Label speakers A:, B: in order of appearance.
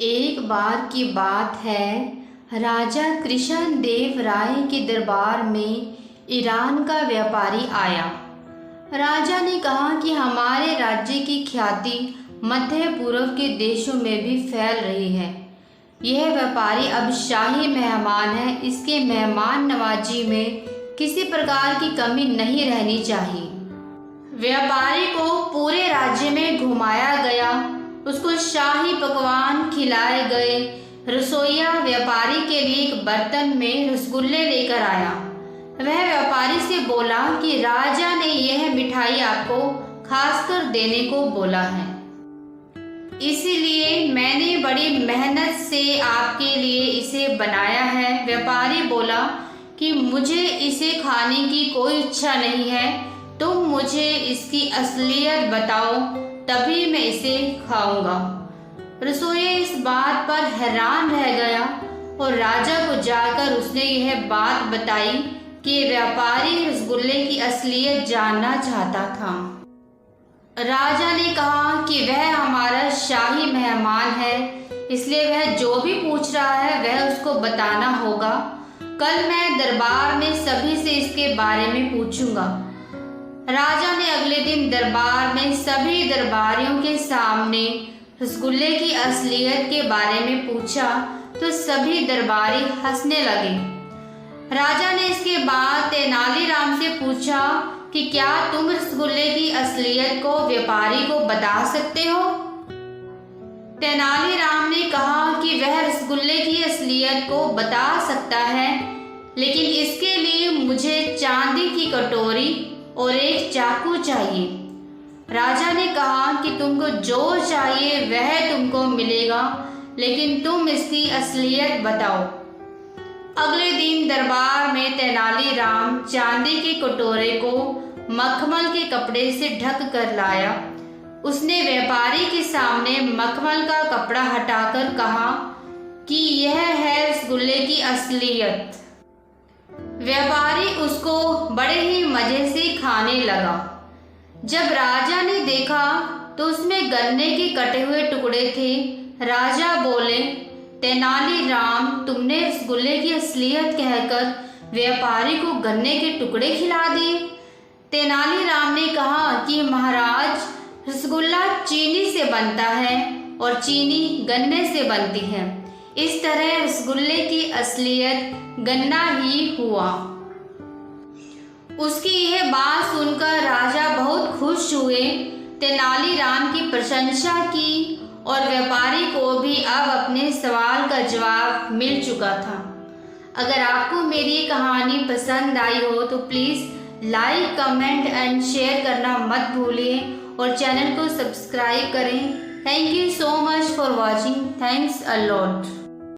A: एक बार की बात है, राजा कृष्ण देव राय के दरबार में ईरान का व्यापारी आया। राजा ने कहा कि हमारे राज्य की ख्याति मध्य पूर्व के देशों में भी फैल रही है। यह व्यापारी अब शाही मेहमान है, इसके मेहमान नवाजी में किसी प्रकार की कमी नहीं रहनी चाहिए। व्यापारी को पूरे राज्य में घुमाया गया, उसको शाही पकवान खिलाए गए। रसोइया व्यापारी के लिए एक बर्तन में रसगुल्ले लेकर आया। वह व्यापारी से बोला कि राजा ने यह मिठाई आपको खासकर देने को बोला है, इसीलिए मैंने बड़ी मेहनत से आपके लिए इसे बनाया है। व्यापारी बोला कि मुझे इसे खाने की कोई इच्छा नहीं है, तुम मुझे इसकी असलियत बताओ, तभी मैं इसे खाऊंगा। रसोइया इस बात पर हैरान रह गया और राजा को जाकर उसने यह बात बताई कि व्यापारी रसगुल्ले की असलियत जानना चाहता था। राजा ने कहा कि वह हमारा शाही मेहमान है, इसलिए वह जो भी पूछ रहा है वह उसको बताना होगा। कल मैं दरबार में सभी से इसके बारे में पूछूंगा। राजा ने अगले दिन दरबार में सभी दरबारियों के सामने रसगुल्ले की असलियत के बारे में पूछा तो सभी दरबारी हंसने लगे। राजा ने इसके बाद तेनालीराम से पूछा कि क्या तुम रसगुल्ले की असलियत को व्यापारी को बता सकते हो? तेनालीराम ने कहा कि वह रसगुल्ले की असलियत को बता सकता है, लेकिन इसके लिए मुझे चांदी की कटोरी और एक चाकू चाहिए। राजा ने कहा कि तुमको जो चाहिए वह तुमको मिलेगा, लेकिन तुम इसकी असलियत बताओ। अगले दिन दरबार में तेनालीराम चांदी के कटोरे को मखमल के कपड़े से ढक कर लाया। उसने व्यापारी के सामने मखमल का कपड़ा हटाकर कहा कि यह है रसगुल्ले की असलियत। व्यापारी उसको बड़े ही मजे से खाने लगा। जब राजा ने देखा तो उसमें गन्ने के कटे हुए टुकड़े थे। राजा बोले, तेनालीराम, तुमने रसगुल्ले की असलियत कहकर व्यापारी को गन्ने के टुकड़े खिला दिए। तेनालीराम ने कहा कि महाराज, रसगुल्ला चीनी से बनता है और चीनी गन्ने से बनती है, इस तरह रसगुल्ले की असलियत गन्ना ही हुआ। उसकी यह बात सुनकर राजा बहुत खुश हुए, तेनालीराम की प्रशंसा की और व्यापारी को भी अब अपने सवाल का जवाब मिल चुका था। अगर आपको मेरी ये कहानी पसंद आई हो तो please like, comment and share करना मत भूलिए और चैनल को सब्सक्राइब करें। Thank you so much for watching. Thanks a lot.